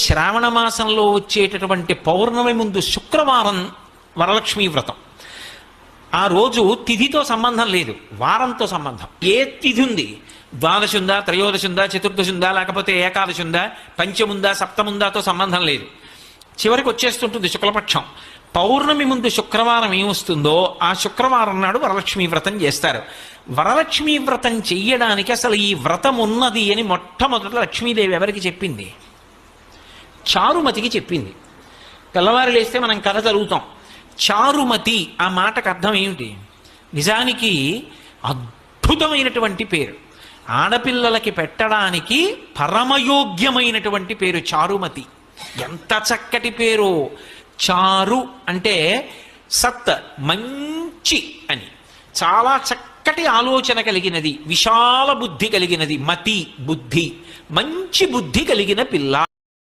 శ్రావణ మాసంలో వచ్చేటటువంటి పౌర్ణమి ముందు శుక్రవారం వరలక్ష్మీ వ్రతం. ఆ రోజు తిథితో సంబంధం లేదు, వారంతో సంబంధం. ఏ తిథి ఉంది, ద్వాదశి ఉందా, త్రయోదశి ఉందా, చతుర్దశి ఉందా, లేకపోతే ఏకాదశి ఉందా, పంచముందా, సప్తముందాతో సంబంధం లేదు. చివరికి వచ్చేస్తుంటుంది శుక్లపక్షం. పౌర్ణమి ముందు శుక్రవారం ఏమొస్తుందో ఆ శుక్రవారం నాడు వరలక్ష్మీ వ్రతం చేస్తారు. వరలక్ష్మీ వ్రతం చెయ్యడానికి అసలు ఈ వ్రతం ఉన్నది అని మొట్టమొదట లక్ష్మీదేవి ఎవరికి చెప్పింది? చారుమతికి చెప్పింది. తెల్లవారు లేస్తే మనం కథ చదువుతాం. చారుమతి ఆ మాటకు అర్థం ఏమిటి? నిజానికి అద్భుతమైనటువంటి పేరు, ఆడపిల్లలకి పెట్టడానికి పరమయోగ్యమైనటువంటి పేరు చారుమతి. ఎంత చక్కటి పేరు! చారు అంటే సత్, మంచి అని, చాలా చక్కటి ఆలోచన కలిగినది, విశాల బుద్ధి కలిగినది. మతి బుద్ధి, మంచి బుద్ధి కలిగిన పిల్ల